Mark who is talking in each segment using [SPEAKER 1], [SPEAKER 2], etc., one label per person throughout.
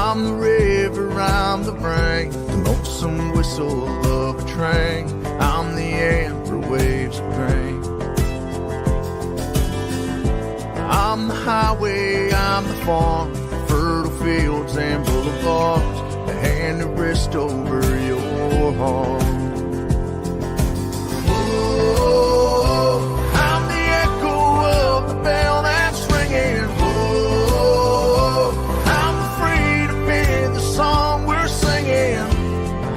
[SPEAKER 1] I'm the river, I'm the rain, the lonesome whistle of a train. I'm the amber waves of grain. I'm the highway, I'm the farm, fertile fields and boulevards, the hand that rests over your heart. Oh, I'm the echo of the bell that's ringing. Oh, I'm the freedom in the song we're singing.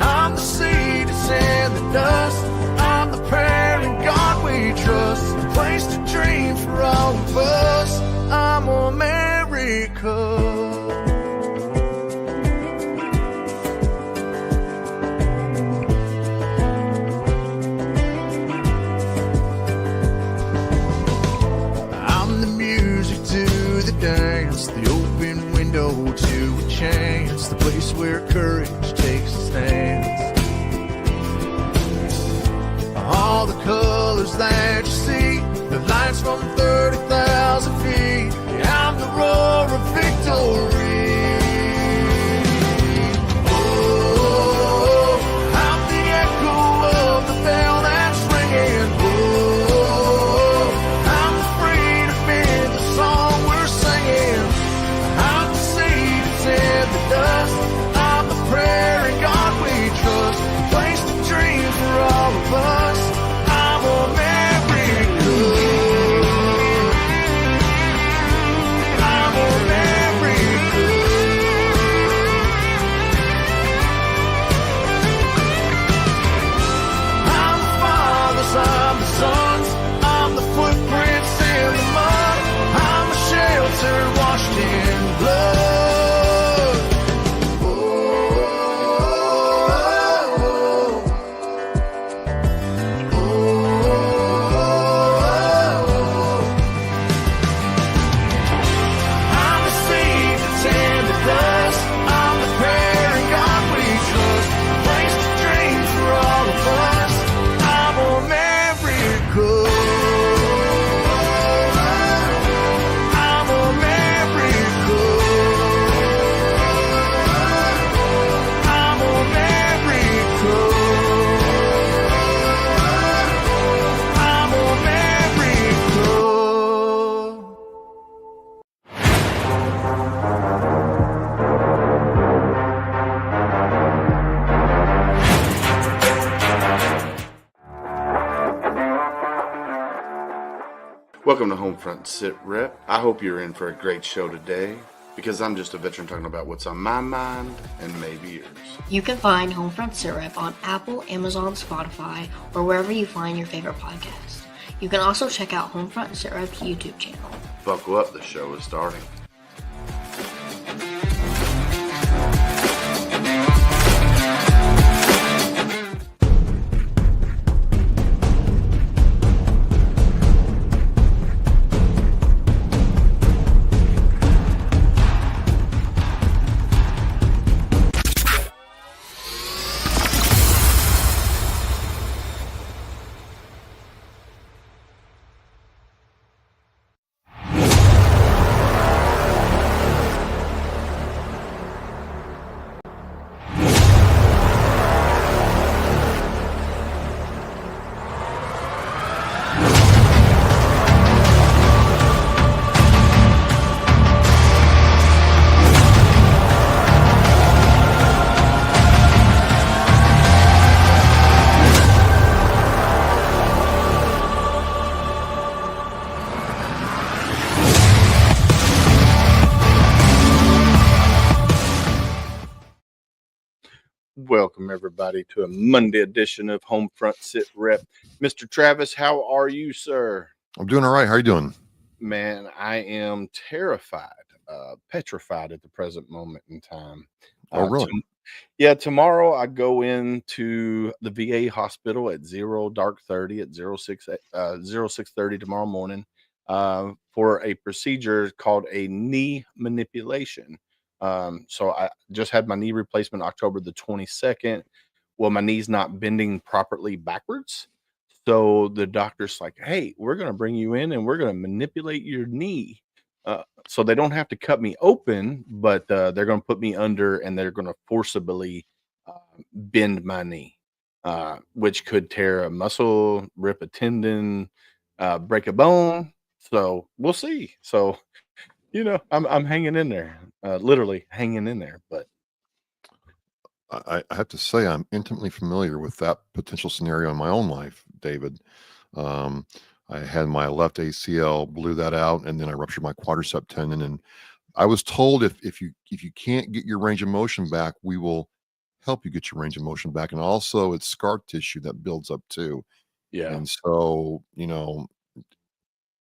[SPEAKER 1] I'm the seed that's in the dust. I'm the prayer in God we trust. A place to dream for all of us. I'm America. Dance, the open window to a chance, the place where courage takes a stance. All the colors that you see, the lights from 30,000 feet. Yeah, I'm the roar of victory. Oh, I'm the echo of the bell that's ringing. Oh, I'm the freedom in the song we're singing. I'm the seed that's in the dust. I'm the prayer in God we trust. A place to dream for all of us. I'm America. I'm America. I'm the fathers, I'm the sons. I'm the footprints in the mud. I'm a shelter washed in blood. Oh, oh, oh, oh. I'm the seed that's in the dust. I'm the prayer in God we trust. A place to dream for all of us. I'm America. I'm America. I'm America. I'm America.
[SPEAKER 2] Welcome to HomeFront Sitrep. I hope you're in for a great show today, because I'm just a veteran talking about what's on my mind and maybe yours.
[SPEAKER 3] You can find HomeFront Sitrep on Apple, Amazon, Spotify, or wherever you find your favorite podcasts. You can also check out HomeFront Sitrep's YouTube channel.
[SPEAKER 2] Buckle up, the show is starting. Welcome, everybody, to a Monday edition of HomeFront Sitrep. Mr. Travis, how are you, sir?
[SPEAKER 4] I'm doing all right. How are you doing?
[SPEAKER 2] Man, I am terrified, petrified at the present moment in time.
[SPEAKER 4] Oh, really?
[SPEAKER 2] Tomorrow I go into the VA hospital at 06:30 at 06:30 tomorrow morning for a procedure called a knee manipulation. So I just had my knee replacement October the 22nd. Well, my knee's not bending properly backwards. So the doctor's like, hey, we're going to bring you in and we're going to manipulate your knee So they don't have to cut me open, but they're going to put me under and they're going to forcibly uh, bend my knee, which could tear a muscle, rip a tendon, break a bone. So we'll see. So I'm hanging in there, literally hanging in there. But
[SPEAKER 4] I have to say I'm intimately familiar with that potential scenario in my own life, David. Um, I had my left ACL, blew that out, and then I ruptured my quadricep tendon. And I was told if you can't get your range of motion back, we will help you get your range of motion back. And also, it's scar tissue that builds up too.
[SPEAKER 2] yeah,
[SPEAKER 4] And so,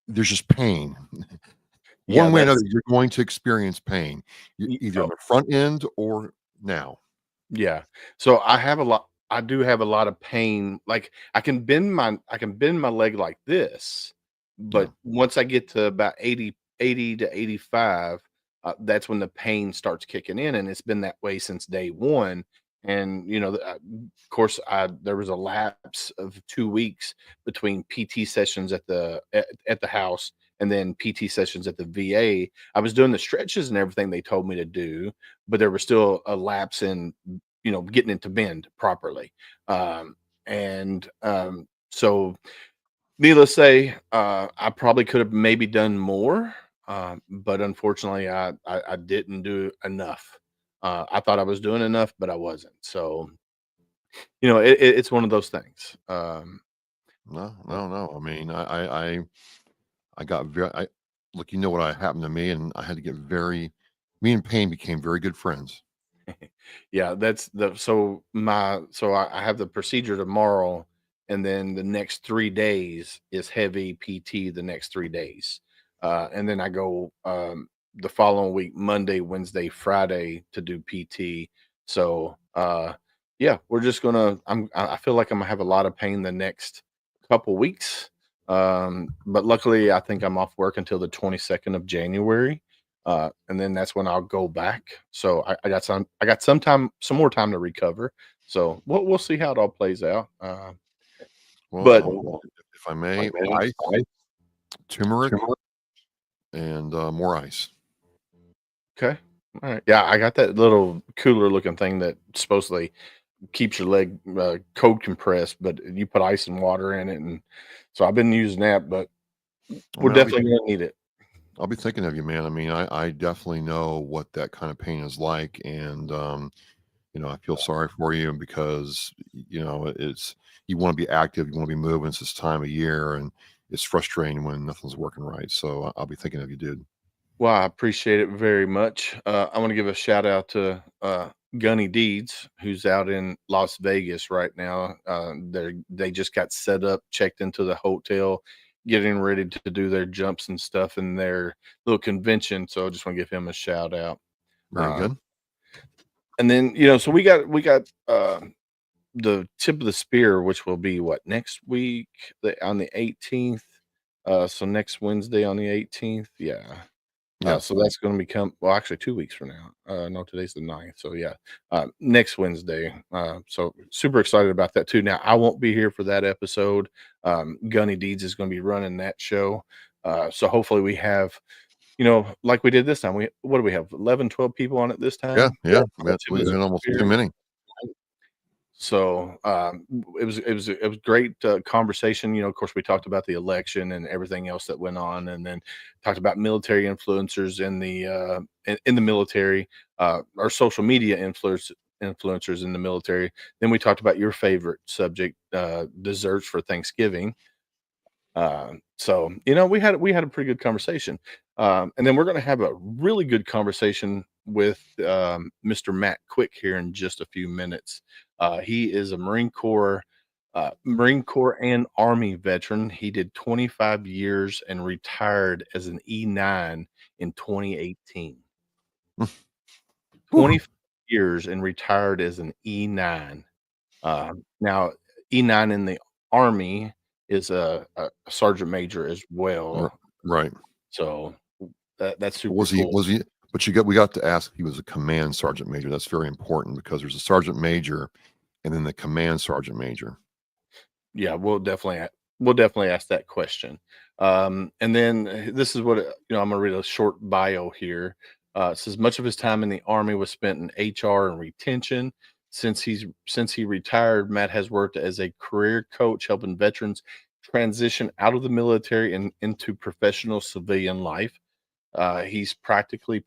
[SPEAKER 4] there's just pain.
[SPEAKER 2] yeah,
[SPEAKER 4] One way or another,
[SPEAKER 2] that's
[SPEAKER 4] you're going to experience pain, either on
[SPEAKER 2] oh,
[SPEAKER 4] the front end or now.
[SPEAKER 2] yeah. So I do have a lot of pain. Like I can bend my leg like this,
[SPEAKER 4] Yeah.
[SPEAKER 2] but once I get to about 80 to 85, that's when the pain starts kicking in, and it's been that way since day one. And of course, there was a lapse of 2 weeks between PT sessions at the house and then PT sessions at the VA. I was doing the stretches and everything they told me to do, but there was still a lapse in getting it to bend properly. So needless to say, I probably could have maybe done more, but unfortunately, I didn't do enough. I thought I was doing enough, but I wasn't. So it's one of those things.
[SPEAKER 4] No,
[SPEAKER 2] Uh,
[SPEAKER 4] no, no. I mean, I got very, look, what happened to me, and I had to get me and pain became very good friends.
[SPEAKER 2] Yeah, that's the so I have the procedure tomorrow, and then the next 3 days is heavy PT the next 3 days. And then I go the following week, Monday, Wednesday, Friday to do PT. So yeah, we're just gonna I feel like I'm gonna have a lot of pain the next couple weeks. But luckily I think I'm off work until the 22nd of January, and then that's when I'll go back. So I got some more time to recover. So we'll see how it all plays out.
[SPEAKER 4] Well,
[SPEAKER 2] But
[SPEAKER 4] if I may, ice, turmeric, and more ice.
[SPEAKER 2] okay, all right, yeah, I got that little cooler looking thing that supposedly keeps your leg cold compressed, but you put ice and water in it, and so I've been using that. But
[SPEAKER 4] I
[SPEAKER 2] we're
[SPEAKER 4] mean,
[SPEAKER 2] definitely gonna need it.
[SPEAKER 4] I'll be thinking of you, man. I mean, I definitely know what that kind of pain is like, and I feel sorry for you because it's you want to be active, you want to be moving. It's this time of year, and it's frustrating when nothing's working right. So I'll be thinking of you, dude.
[SPEAKER 2] Well, I appreciate it very much. I want to give a shout out to Gunny Deeds, who's out in Las Vegas right now. They just got set up, checked into the hotel, getting ready to do their jumps and stuff in their little convention. So I just want to give him a shout out.
[SPEAKER 4] Very
[SPEAKER 2] Uh,
[SPEAKER 4] good.
[SPEAKER 2] and then so we got the tip of the spear, which will be what next week on the 18th. So next Wednesday on the 18th. Yeah.
[SPEAKER 4] Yeah.
[SPEAKER 2] So that's going to become well, actually 2 weeks from now. No, today's the 9th. So yeah, next Wednesday. So super excited about that too. Now I won't be here for that episode. Gunny Deeds is going to be running that show. So hopefully we have, like we did this time. What do we have? 11, 12 people on it this
[SPEAKER 4] Yeah.
[SPEAKER 2] time.
[SPEAKER 4] Yeah.
[SPEAKER 2] On the tip of
[SPEAKER 4] We
[SPEAKER 2] the
[SPEAKER 4] had almost too
[SPEAKER 2] spear.
[SPEAKER 4] many.
[SPEAKER 2] So it was great conversation. Of course, we talked about the election and everything else that went on, and then talked about military influencers in the military, or social media influencers in the military. Then we talked about your favorite subject, desserts for Thanksgiving. So we had a pretty good conversation, and then we're going to have a really good conversation with Mr. Matt Quick here in just a few minutes. He is a Marine Corps and Army veteran. He did 25 years and retired as an E9 in 2018.
[SPEAKER 4] Whew.
[SPEAKER 2] 25 years and retired as an E9. Now, E9 in the Army is a sergeant major as
[SPEAKER 4] R-
[SPEAKER 2] well.
[SPEAKER 4] Right.
[SPEAKER 2] So that's super
[SPEAKER 4] Was he?
[SPEAKER 2] cool.
[SPEAKER 4] Was he? But we got to ask. If he was a command sergeant major. That's very important because there's a sergeant major, and then the command sergeant major.
[SPEAKER 2] Yeah, we'll definitely ask that question. And then this is what I'm going to read a short bio here. It says much of his time in the Army was spent in HR and retention. Since he retired, Matt has worked as a career coach, helping veterans transition out of the military and into professional civilian life. He's particularly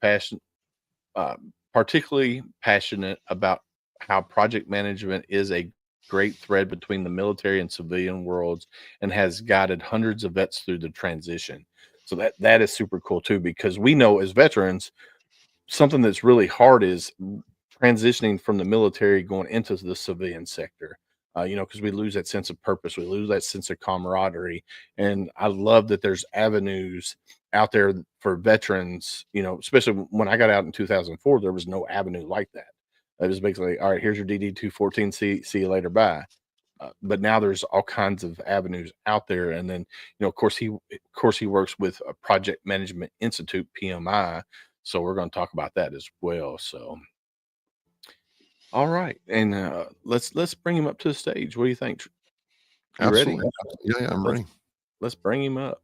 [SPEAKER 2] passionate about how project management is a great thread between the military and civilian worlds, and has guided hundreds of vets through the transition. So that is super cool too, because we know as veterans, something that's really hard is transitioning from the military going into the civilian sector. Because we lose that sense of purpose, we lose that sense of camaraderie, and I love that there's avenues out there for veterans. Especially when I got out in 2004, there was no avenue like that. It was basically, all right, here's your DD 214. See you later, bye. But now there's all kinds of avenues out there, and then of course he works with a Project Management Institute, PMI. So we're going to talk about that as well. So, all right, and let's bring him up to the stage. What do you think? You ready?
[SPEAKER 4] Absolutely. Yeah, I'm ready.
[SPEAKER 2] Let's bring him up.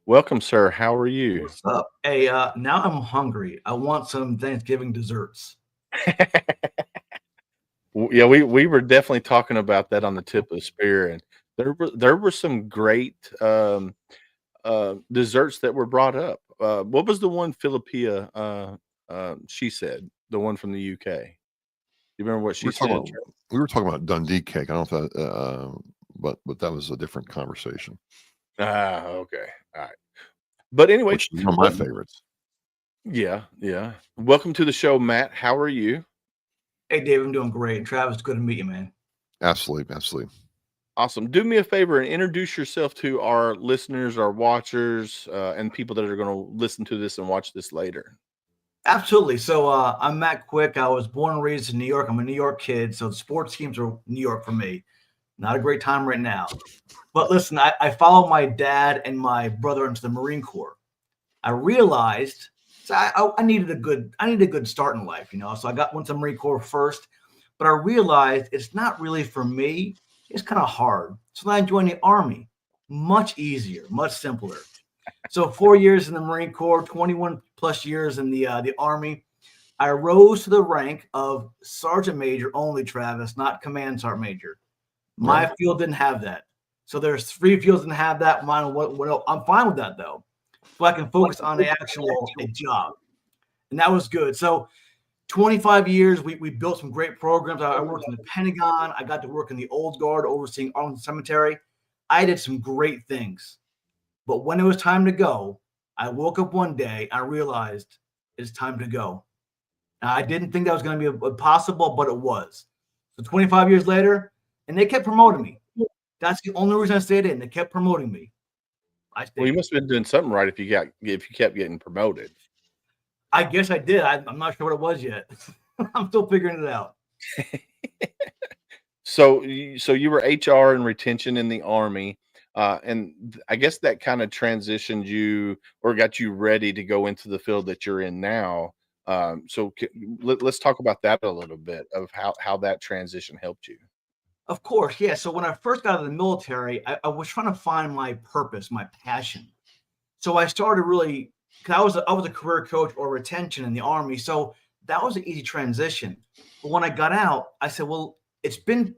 [SPEAKER 2] Welcome, sir. How are you?
[SPEAKER 5] What's up? Hey, now I'm hungry. I want some Thanksgiving desserts.
[SPEAKER 2] Yeah, we were definitely talking about that on the tip of the spear, and there were some great desserts that were brought up. What was the one Philippia? She said the one from the UK. You remember what she said?
[SPEAKER 4] We were talking about Dundee cake. I don't know if that, but that was a different conversation.
[SPEAKER 2] Okay, all right. But anyway,
[SPEAKER 4] which is one of my favorites.
[SPEAKER 2] Yeah. Welcome to the show, Matt. How are you?
[SPEAKER 5] Hey, Dave, I'm doing great. Travis, good to meet you, man.
[SPEAKER 4] Absolutely.
[SPEAKER 2] Awesome. Do me a favor and introduce yourself to our listeners, our watchers, and people that are going to listen to this and watch this later.
[SPEAKER 5] Absolutely. So I'm Matt Quick. I was born and raised in New York. I'm a New York kid, so the sports teams are New York for me. Not a great time right now. But listen, I followed my dad and my brother into the Marine Corps. I realized I needed a good start in life, So I went to the Marine Corps first, but I realized it's not really for me. It's kind of hard. So then I joined the Army. Much easier, much simpler. So 4 years in the Marine Corps, 21 plus years in the Army. I rose to the rank of Sergeant Major only, Travis, not Command Sergeant Major. My field didn't have that. So there's 3 fields that didn't have that. Mine, I'm fine with that, though. So I can focus on the actual job. And that was good. So 25 years, we built some great programs. I worked in the Pentagon. I got to work in the Old Guard, overseeing Arlington Cemetery. I did some great things. But when it was time to go, I woke up one day, I realized it's time to go. Now, I didn't think that was going to be possible, but it was. So 25 years later, and they kept promoting me. That's the only reason I stayed in. They kept promoting me.
[SPEAKER 2] Well, you must have been doing something right if you kept getting promoted.
[SPEAKER 5] I guess I did. I'm not sure what it was yet. I'm still figuring it out.
[SPEAKER 2] So you were HR and retention in the Army, and I guess that kind of transitioned you or got you ready to go into the field that you're in now. Let's talk about that a little bit of how that transition helped you.
[SPEAKER 5] Of course, yeah. So when I first got out of the military, I was trying to find my purpose, my passion. So I started really, because I was a career coach or retention in the Army, so that was an easy transition. But when I got out, I said, well, it's been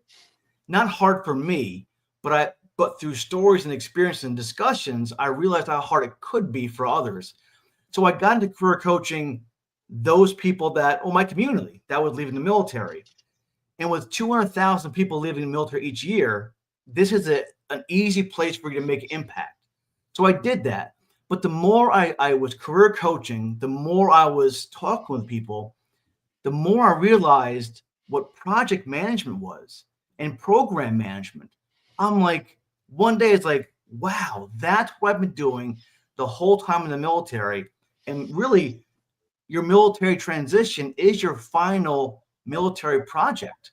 [SPEAKER 5] not hard for me, but through stories and experiences and discussions, I realized how hard it could be for others. So I got into career coaching those people my community that was leaving the military. And with 200,000 people leaving the military each year, this is an easy place for you to make an impact. So I did that. But the more I was career coaching, the more I was talking with people, the more I realized what project management was and program management. I'm like, one day it's like, wow, that's what I've been doing the whole time in the military. And really, your military transition is your final military project.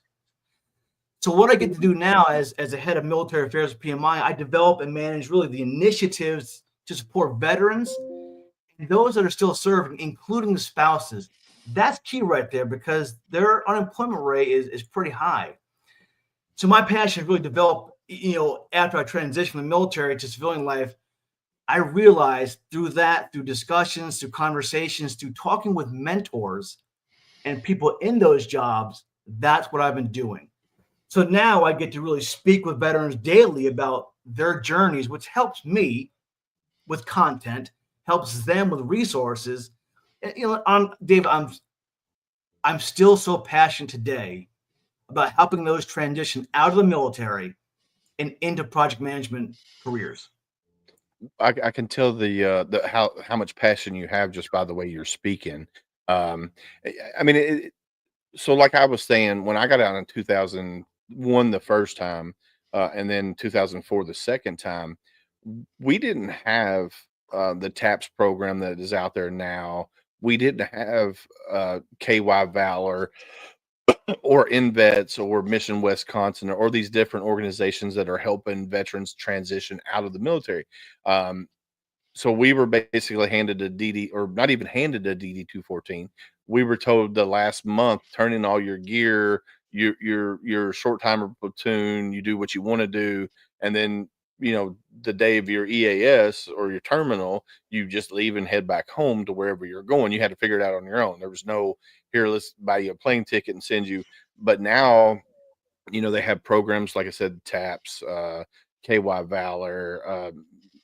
[SPEAKER 5] So what I get to do now as a head of military affairs at PMI, I develop and manage really the initiatives to support veterans and those that are still serving, including the spouses. That's key right there because their unemployment rate is pretty high. So my passion really developed, after I transitioned from the military to civilian life, I realized through discussions, through conversations, through talking with mentors and people in those jobs, that's what I've been doing. So now I get to really speak with veterans daily about their journeys, which helps me with content, helps them with resources. And, Dave, I'm still so passionate today about helping those transition out of the military and into project management careers.
[SPEAKER 2] I can tell the how much passion you have just by the way you're speaking. Um, I mean, so like I was saying, when I got out in 2001 the first time, and then 2004 the second time, we didn't have the TAPS program that is out there now. We didn't have KY Valor or InVets or Mission Wisconsin or these different organizations that are helping veterans transition out of the military. Um, so we were basically handed a DD, or not even handed a DD 214. We were told the last month, turn in all your gear, your short timer platoon, you do what you want to do, and then the day of your EAS or your terminal, you just leave and head back home to wherever you're going. You had to figure it out on your own. There was no, here, let's buy you a plane ticket and send you. But now, they have programs like I said, TAPS, KY Valor,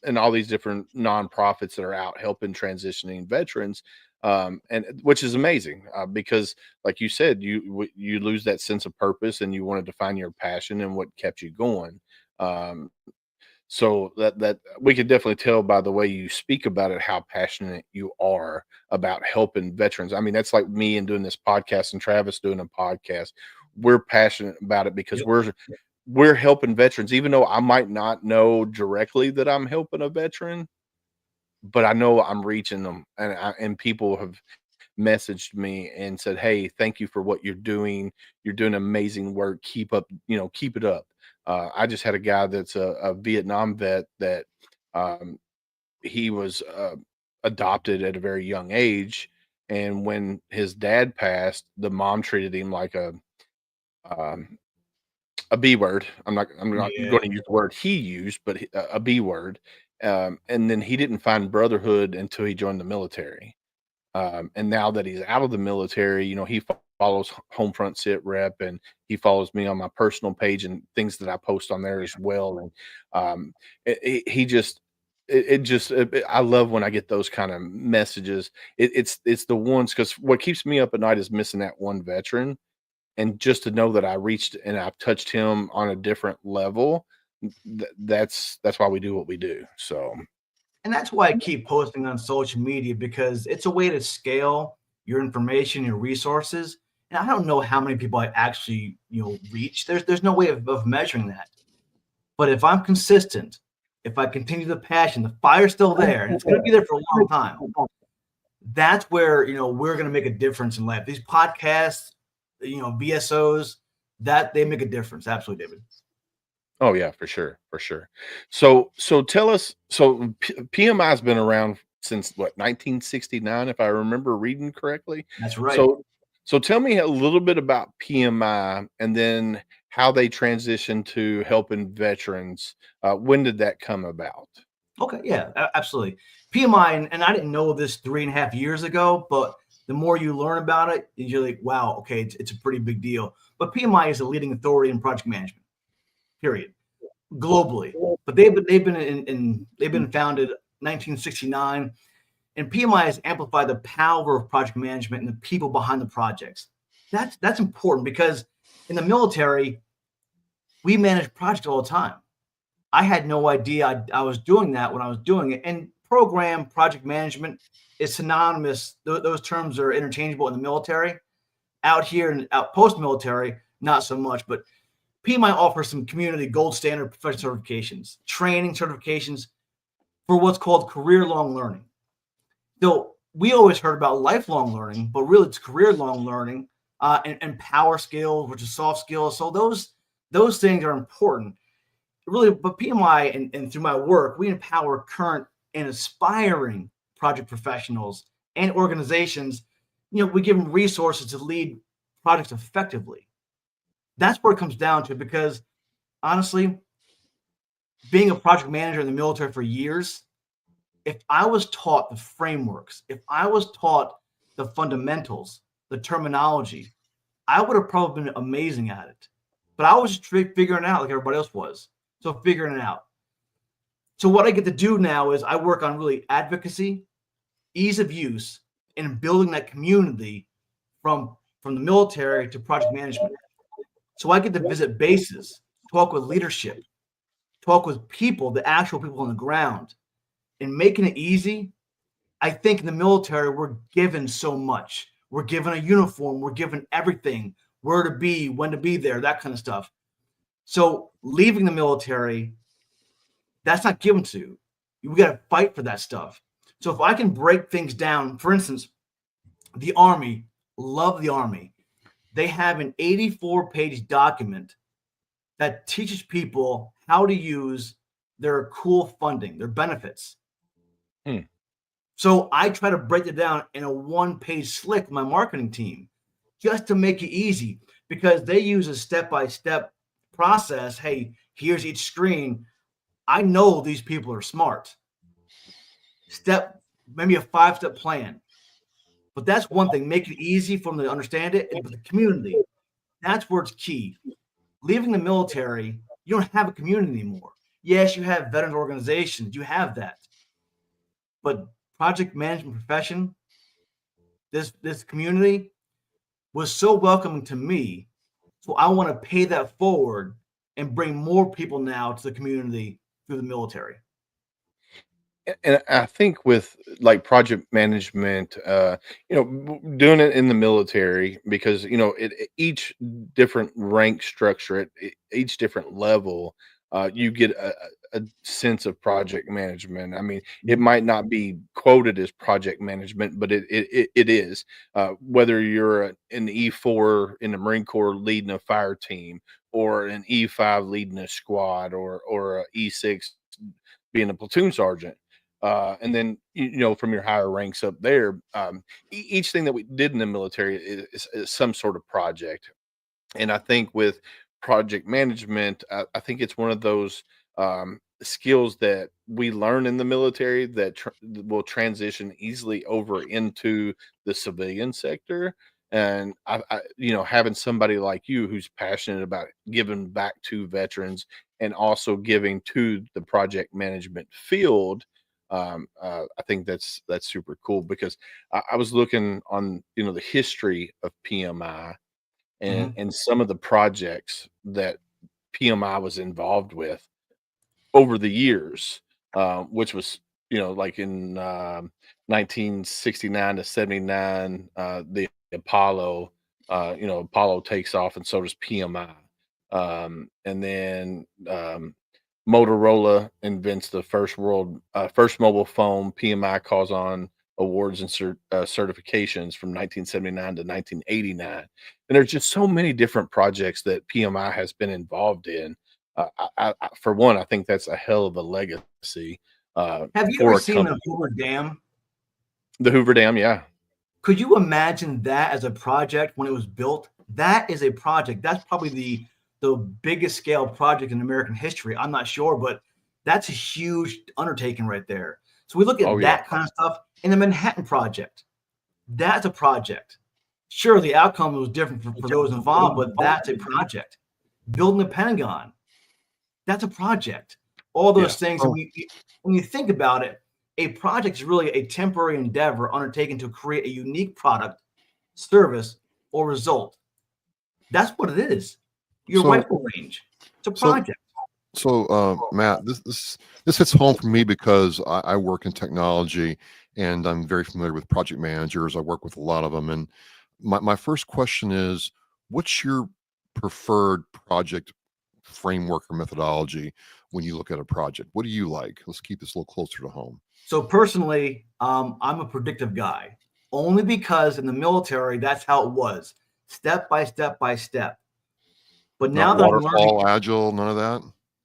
[SPEAKER 2] and all these different nonprofits that are out helping transitioning veterans, and which is amazing, because, like you said, you lose that sense of purpose, and you wanted to find your passion and what kept you going. Um, so that we could definitely tell by the way you speak about it how passionate you are about helping veterans. I mean, that's like me and doing this podcast and Travis doing a podcast. We're passionate about it because we're helping veterans, even though I might not know directly that I'm helping a veteran, but I know I'm reaching them, and people have messaged me and said, "Hey, thank you for what you're doing. You're doing amazing work. Keep up, keep it up." I just had a guy that's a Vietnam vet that he was adopted at a very young age, and when his dad passed, the mom treated him like um, a B word. I'm not
[SPEAKER 5] Yeah.
[SPEAKER 2] going to use the word he used, but a B word. And then he didn't find brotherhood until he joined the military. And now that he's out of the military, he follows Homefront Sitrep, and he follows me on my personal page and things that I post on there as well. And he just, I love when I get those kind of messages. It's the ones, because what keeps me up at night is missing that one veteran, and just to know that I reached and I've touched him on a different level. That's why we do what we do. So.
[SPEAKER 5] And that's why I keep posting on social media, because it's a way to scale your information, your resources. And I don't know how many people I actually, reach. There's no way of measuring that. But if I'm consistent, if I continue the passion, the fire's still there, and it's going to be there for a long time. That's where, we're going to make a difference in life. These podcasts, VSOs, that they make a difference. Absolutely, David.
[SPEAKER 2] Oh yeah, for sure, for sure. So tell us. So PMI's been around since what, 1969, if I remember reading correctly.
[SPEAKER 5] That's right.
[SPEAKER 2] So tell me a little bit about PMI, and then how they transitioned to helping veterans. When did that come about?
[SPEAKER 5] Okay, yeah, absolutely. PMI, and I didn't know this 3.5 years ago, but the more you learn about it, you're like, wow, okay, it's a pretty big deal. But PMI is a leading authority in project management, period, globally. But they've been founded 1969, and PMI has amplified the power of project management and the people behind the projects. That's important, because in the military, we manage projects all the time. I had no idea I was doing that when I was doing it. And program project management is synonymous. Those terms are interchangeable in the military. Out here and out post-military, not so much. But PMI offers some community gold standard professional certifications, training certifications for what's called career-long learning. So we always heard about lifelong learning, but really it's career-long learning, and power skills, which is soft skills. So those things are important. Really, but PMI and through my work, we empower current and aspiring project professionals and organizations. We give them resources to lead projects effectively. That's where it comes down to, because honestly, being a project manager in the military for years, if I was taught the frameworks, if I was taught the fundamentals, the terminology, I would have probably been amazing at it. But I was just figuring it out like everybody else was. So figuring it out. So what I get to do now is I work on really advocacy, ease of use, and building that community from the military to project management. So I get to visit bases, talk with leadership, talk with people, the actual people on the ground, and making it easy. I think in the military, we're given so much. We're given a uniform. We're given everything, where to be, when to be there, that kind of stuff. So leaving the military, that's not given to you. We got to fight for that stuff. So if I can break things down, for instance, the Army, love the Army. They have an 84-page document that teaches people how to use their cool funding, their benefits.
[SPEAKER 2] Hmm.
[SPEAKER 5] So I try to break it down in a one-page slick with my marketing team just to make it easy, because they use a step-by-step process. Hey, here's each screen. I know these people are smart. Maybe a 5-step plan. But that's one thing. Make it easy for them to understand it. But the community, that's where it's key. Leaving the military, you don't have a community anymore. Yes, you have veterans organizations. You have that. But project management profession, this community was so welcoming to me. So I want to pay that forward and bring more people now to the community through the military.
[SPEAKER 2] And I think with like project management, doing it in the military, because each different rank structure at each different level, you get a sense of project management. I mean, it might not be quoted as project management, but it is. Whether you're an E4 in the Marine Corps leading a fire team, or an E5 leading a squad, or a E6 being a platoon sergeant. And then from your higher ranks up there, each thing that we did in the military is some sort of project. And I think with project management, I think it's one of those skills that we learn in the military that will transition easily over into the civilian sector. And having somebody like you who's passionate about giving back to veterans and also giving to the project management field, I think that's super cool, because I was looking on the history of PMI and some of the projects that PMI was involved with over the years, which was like in 1969 to 79, the Apollo, Apollo takes off, and so does PMI, and then Motorola invents the first mobile phone. PMI calls on awards and certifications from 1979 to 1989. And there's just so many different projects that PMI has been involved in. For one, I think that's a hell of a legacy.
[SPEAKER 5] Have you
[SPEAKER 2] for
[SPEAKER 5] ever
[SPEAKER 2] a
[SPEAKER 5] seen the
[SPEAKER 2] company.
[SPEAKER 5] Hoover Dam?
[SPEAKER 2] The Hoover Dam? Yeah.
[SPEAKER 5] Could you imagine that as a project when it was built? That is a project. That's probably the biggest scale project in American history. I'm not sure, but that's a huge undertaking right there. So we look at
[SPEAKER 2] Oh, yeah.
[SPEAKER 5] that kind of stuff in the Manhattan Project. That's a project. Sure, the outcome was different for those involved, but that's a project. Building the Pentagon, that's a project. All those things. And when you think about it, a project is really a temporary endeavor undertaken to create a unique product, service, or result. That's what it is. Your rifle range. It's a project.
[SPEAKER 4] So, Matt, this hits home for me because I work in technology and I'm very familiar with project managers. I work with a lot of them. And my first question is, what's your preferred project framework or methodology when you look at a project? What do you like? Let's keep this a little closer to home.
[SPEAKER 5] So personally, I'm a predictive guy, only because in the military, that's how it was, step by step by step. But now that I'm
[SPEAKER 4] waterfall,
[SPEAKER 5] learning,
[SPEAKER 4] agile, none of that.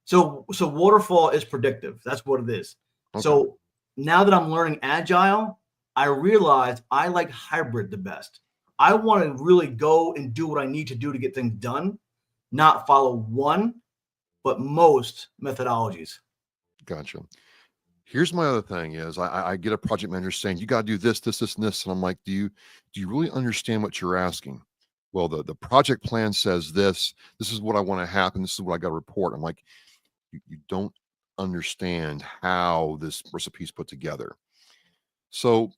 [SPEAKER 5] So waterfall is predictive. That's what it is.
[SPEAKER 4] Okay.
[SPEAKER 5] So now that I'm learning agile, I realize I like hybrid the best. I want to really go and do what I need to do to get things done, not follow one, but most methodologies.
[SPEAKER 4] Gotcha. Here's my other thing is I get a project manager saying, you got to do this, this, this, and this. And I'm like, do you really understand what you're asking? Well, the project plan says this is what I want to happen. This is what I got to report. I'm like, you don't understand how this recipe is put together. So,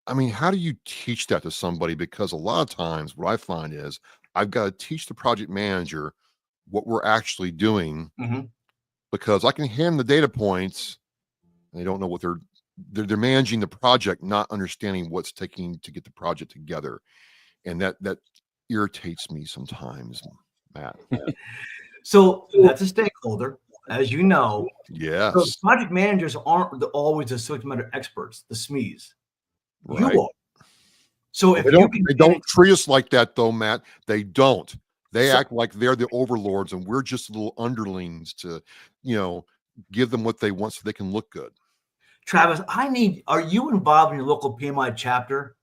[SPEAKER 4] I mean, how do you teach that to somebody? Because a lot of times what I find is I've got to teach the project manager what we're actually doing, because I can hand the data points and they don't know what they're managing the project, not understanding what's taking to get the project together. And that irritates me sometimes, Matt.
[SPEAKER 5] So that's a stakeholder, as you know.
[SPEAKER 4] Yes.
[SPEAKER 5] So project managers aren't always the subject matter experts, the SMEs.
[SPEAKER 4] Right.
[SPEAKER 5] You are. So if
[SPEAKER 4] they don't treat us like that, though, Matt. They don't. They act like they're the overlords and we're just little underlings to, give them what they want so they can look good.
[SPEAKER 5] Travis, are you involved in your local PMI chapter?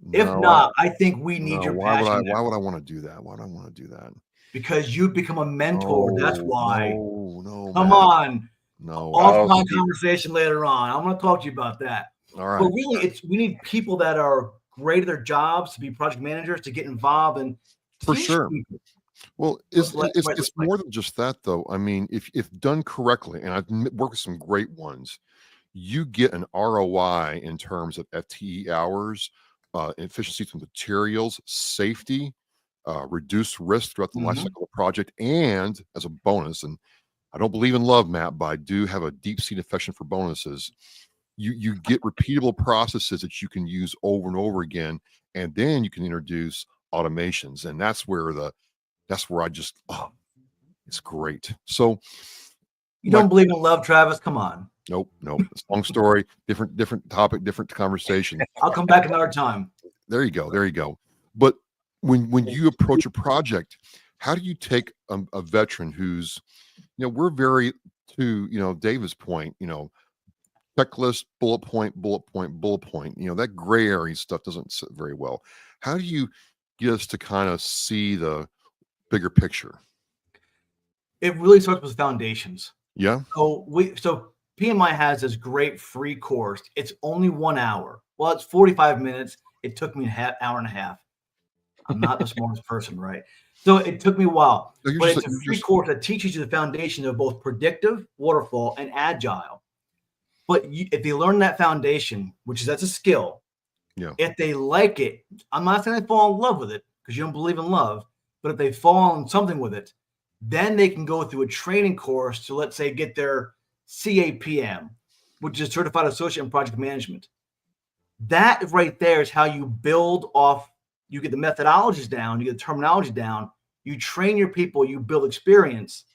[SPEAKER 4] No,
[SPEAKER 5] If not, I think we need your
[SPEAKER 4] why
[SPEAKER 5] passion.
[SPEAKER 4] Why would I want to do that? Why do I want to do that?
[SPEAKER 5] Because you become a mentor. That's why.
[SPEAKER 4] No.
[SPEAKER 5] Come
[SPEAKER 4] Matt.
[SPEAKER 5] on.
[SPEAKER 4] No.
[SPEAKER 5] Offline conversation later on. I'm going to talk to you about that.
[SPEAKER 4] All right.
[SPEAKER 5] But really, we need people that are great at their jobs to be project managers, to get involved and
[SPEAKER 4] for sure.
[SPEAKER 5] people.
[SPEAKER 4] Well, it's more than just that, though. I mean, if done correctly, and I've worked with some great ones, you get an ROI in terms of FTE hours, efficiency of materials, safety, reduced risk throughout the life cycle of the project, and as a bonus, and I don't believe in love, Matt, but I do have a deep-seated affection for bonuses. You get repeatable processes that you can use over and over again, and then you can introduce automations, and that's where I just it's great. So
[SPEAKER 5] you don't believe in love, Travis? Come on.
[SPEAKER 4] Nope. It's a long story, different topic, different conversation.
[SPEAKER 5] I'll come back another time.
[SPEAKER 4] There you go. But when you approach a project, how do you take a veteran who's, we're very, to David's point, checklist, bullet point, that gray area stuff doesn't sit very well. How do you get us to kind of see the bigger picture?
[SPEAKER 5] It really starts with foundations.
[SPEAKER 4] Yeah.
[SPEAKER 5] So PMI has this great free course. It's only 1 hour. Well, it's 45 minutes. It took me an hour and a half. I'm not the smartest person, right? So it took me a while. But it's a free course that teaches you the foundation of both predictive, waterfall, and agile. But if they learn that foundation, that's a skill, if they like it, I'm not saying they fall in love with it because you don't believe in love, but if they fall in something with it, then they can go through a training course to, let's say, get their CAPM, which is Certified Associate in Project Management. That right there is how you build off. You get the methodologies down, you get the terminology down, you train your people, you build experience.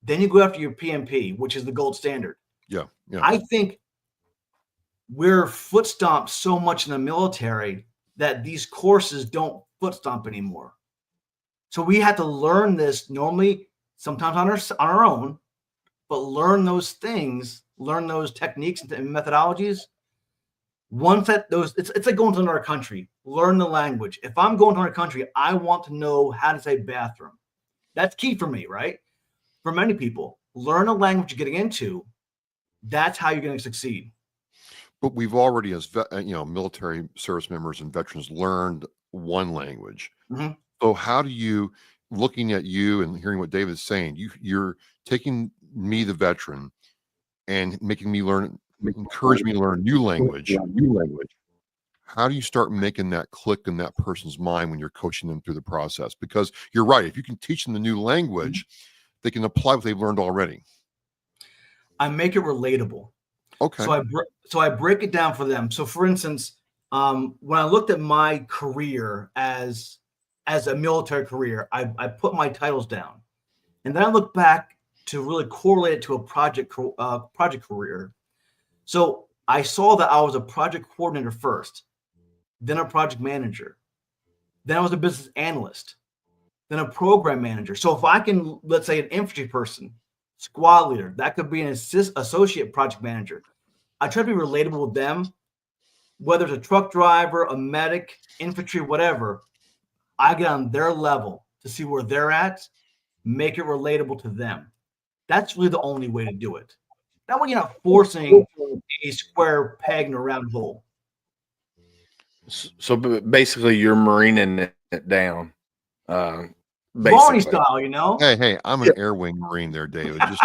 [SPEAKER 5] Then you go after your PMP, which is the gold standard.
[SPEAKER 4] Yeah.
[SPEAKER 5] I think we're foot stomped so much in the military that these courses don't foot stomp anymore. So we have to learn this normally, sometimes on our own, but learn those things, learn those techniques and methodologies. Once it's like going to another country. Learn the language. If I'm going to another country, I want to know how to say bathroom. That's key for me, right? For many people, learn a language you're getting into. That's how you're going to succeed.
[SPEAKER 4] But we've already, as military service members and veterans, learned one language. So how do you, looking at you and hearing what David's saying, you're taking me, the veteran, and making me encourage me to learn a new language. How do you start making that click in that person's mind when you're coaching them through the process? Because you're right. If you can teach them the new language, they can apply what they've learned already.
[SPEAKER 5] I make it relatable.
[SPEAKER 4] Okay.
[SPEAKER 5] So I break it down for them. So for instance, when I looked at my career as a military career, I put my titles down, and then I look back to really correlate it to a project career. So I saw that I was a project coordinator first, then a project manager, then I was a business analyst, then a program manager. So if I can, let's say, an infantry person, squad leader, that could be an associate project manager. I try to be relatable with them, whether it's a truck driver, a medic, infantry, whatever. I get on their level to see where they're at, make it relatable to them. That's really the only way to do it. That way you're not forcing a square peg in a round hole.
[SPEAKER 2] So basically, you're marining it down.
[SPEAKER 5] Barney
[SPEAKER 2] Basically,
[SPEAKER 5] style, you know?
[SPEAKER 4] Hey, I'm an Air Wing Marine there, David. Just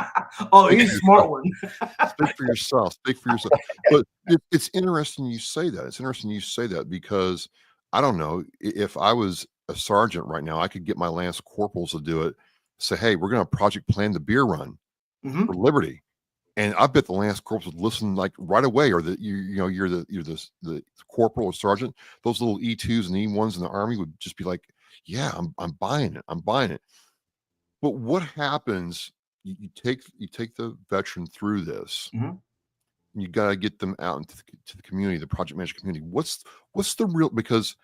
[SPEAKER 5] Oh,
[SPEAKER 4] speak
[SPEAKER 5] he's
[SPEAKER 4] for
[SPEAKER 5] a smart
[SPEAKER 4] yourself.
[SPEAKER 5] one.
[SPEAKER 4] Speak for yourself. Speak for yourself. But it's interesting you say that. It's interesting you say that because I don't know if I was a sergeant right now, I could get my lance corporals to do it. Say, hey, we're going to project plan the beer run
[SPEAKER 5] Mhm.
[SPEAKER 4] for Liberty, and I bet the lance corporals would listen like right away. Or that you're the corporal or sergeant. Those little E2s and E1s in the Army would just be like, yeah, I'm buying it. I'm buying it. But what happens? You take the veteran through this.
[SPEAKER 5] Mhm.
[SPEAKER 4] You got to get them out into to the community, the project management community. What's the real? Because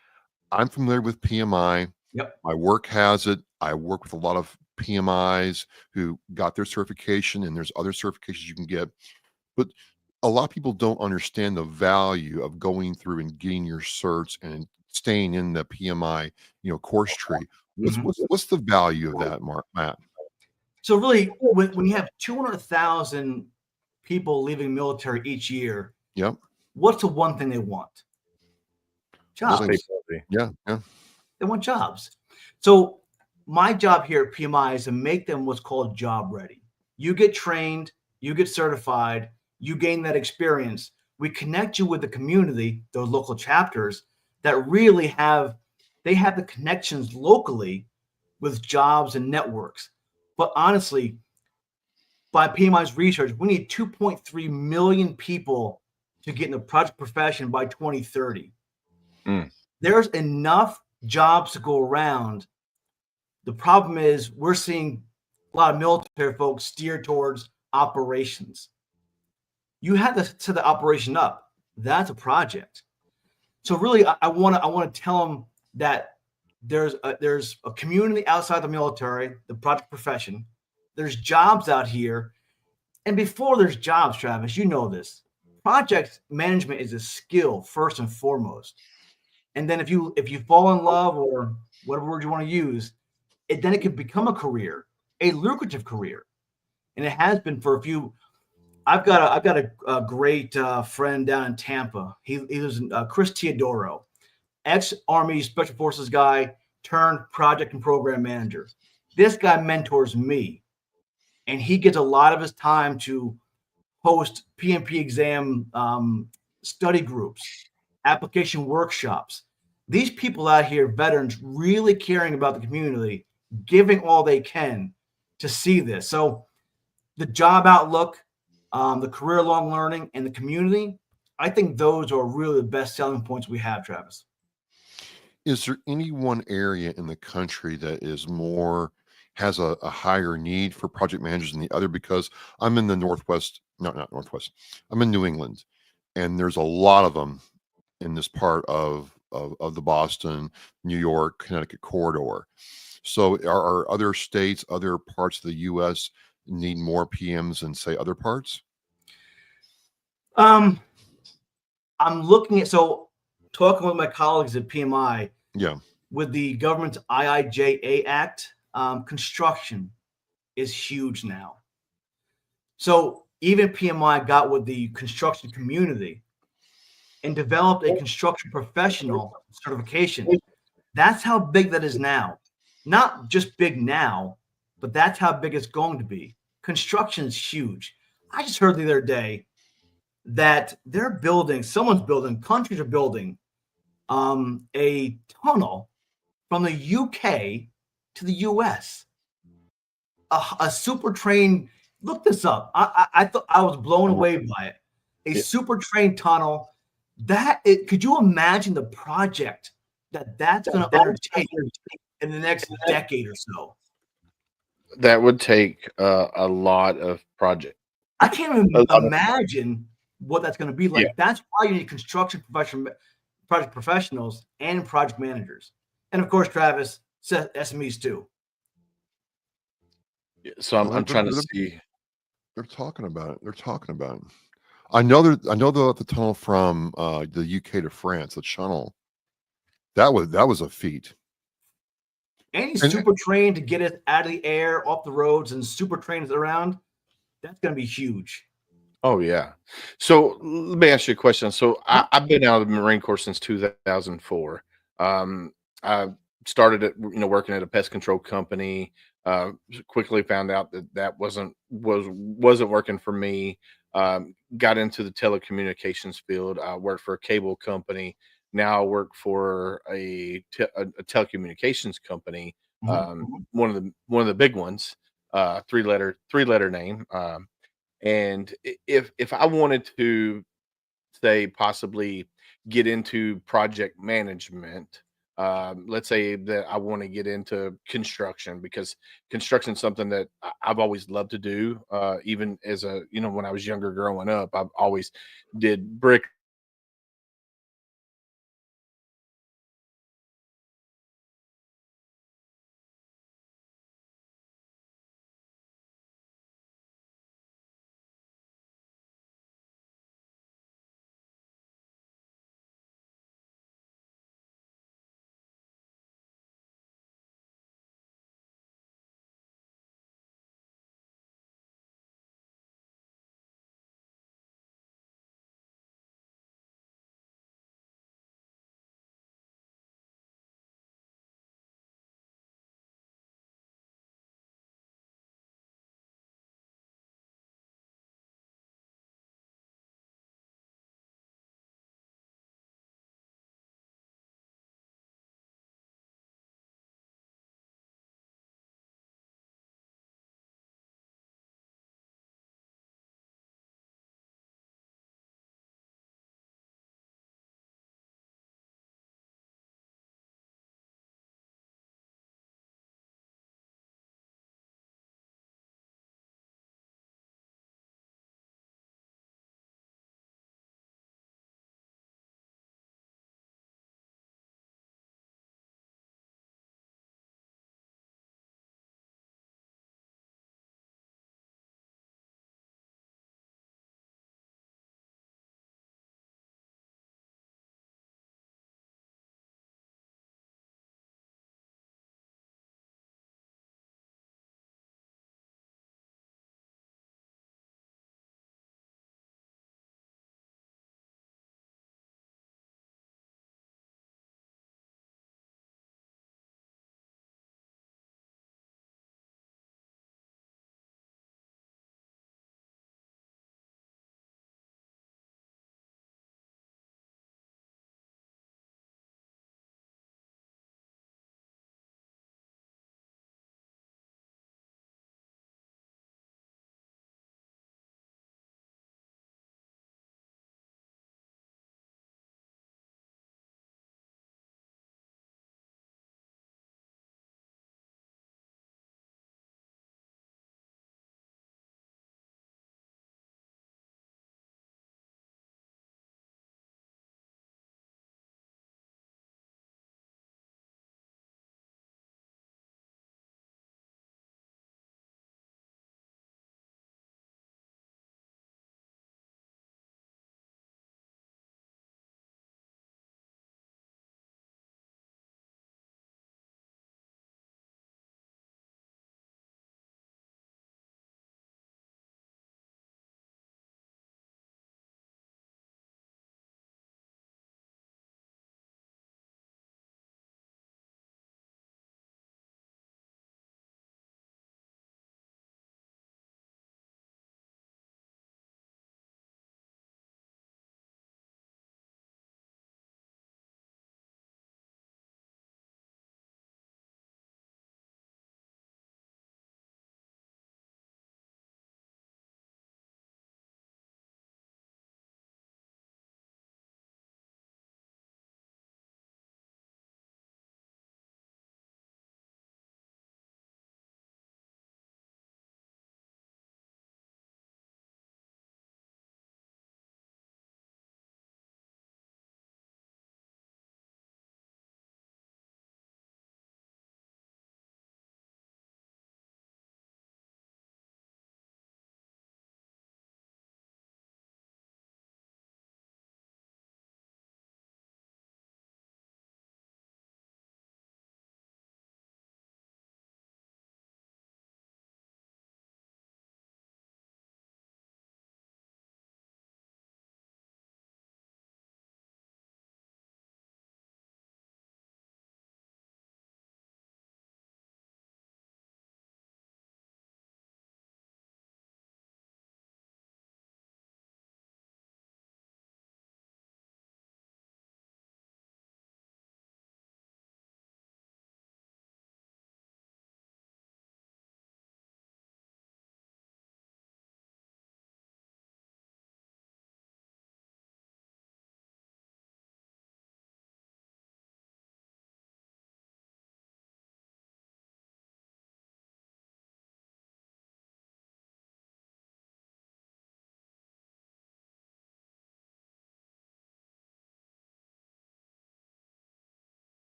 [SPEAKER 4] I'm familiar with PMI.
[SPEAKER 5] Yep.
[SPEAKER 4] My work has it. I work with a lot of PMIs who got their certification, and there's other certifications you can get. But a lot of people don't understand the value of going through and getting your certs and staying in the PMI, course tree. What's the value of that, Matt?
[SPEAKER 5] So really, when you have 200,000 people leaving military each year,
[SPEAKER 4] Yep.
[SPEAKER 5] what's the one thing they want? Jobs.
[SPEAKER 4] Yeah.
[SPEAKER 5] They want jobs. So my job here at PMI is to make them what's called job ready. You get trained, you get certified, you gain that experience. We connect you with the community, those local chapters that really have the connections locally with jobs and networks. But honestly, by PMI's research, we need 2.3 million people to get in the project profession by 2030. There's enough jobs to go around. The problem is we're seeing a lot of military folks steer towards operations. You have to set the operation up. That's a project. So really, I want to tell them that there's a community outside the military, the project profession. There's jobs out here. And before there's jobs, Travis, you know this. Project management is a skill first and foremost. And then if you fall in love, or whatever word you want to use, then it can become a career, a lucrative career. And it has been for a few. I've got a great friend down in Tampa. He was Chris Teodoro, ex-Army Special Forces guy turned project and program manager. This guy mentors me, and he gets a lot of his time to host PMP exam study groups, application workshops. These people out here, veterans, really caring about the community, giving all they can to see this. So the job outlook, the career long learning, and the community, I think those are really the best selling points we have, Travis.
[SPEAKER 4] Is there any one area in the country that has a higher need for project managers than the other? Because I'm in the Northwest, not Northwest, I'm in New England, and there's a lot of them in this part of the Boston, New York, Connecticut corridor. So are other states, other parts of the U.S. need more PMs than, say, other parts?
[SPEAKER 5] I'm looking at, talking with my colleagues at PMI, with the government's IIJA Act, construction is huge now. So even PMI got with the construction community and developed a construction professional certification. That's how big that is now. Not just big now, but that's how big it's going to be. Construction is huge. I just heard the other day that countries are building a tunnel from the UK to the US. A super train. Look this up. I thought I was blown away by it. A super train tunnel. Could you imagine the project that's going to undertake in the next decade or so?
[SPEAKER 2] That would take a lot of project.
[SPEAKER 5] I can't even imagine what that's going to be like.
[SPEAKER 2] Yeah.
[SPEAKER 5] That's why you need project professionals and project managers. And of course, Travis, SMEs too.
[SPEAKER 2] So I'm trying to see.
[SPEAKER 4] They're talking about it. I know the tunnel from the UK to France, the tunnel. That was a feat.
[SPEAKER 5] Any super train to get it out of the air, off the roads, and super trains around, that's going to be huge.
[SPEAKER 2] Oh yeah. So let me ask you a question. So I've been out of the Marine Corps since 2004. I started at working at a pest control company. Quickly found out that wasn't working for me. Got into the telecommunications field. I worked for a cable company. Now I work for a telecommunications company.
[SPEAKER 5] Mhm, mhm.
[SPEAKER 2] One of the big ones. Three letter name. And if I wanted to say possibly get into project management, let's say that I want to get into construction because construction is something that I've always loved to do. Even as when I was younger growing up, I've always did brick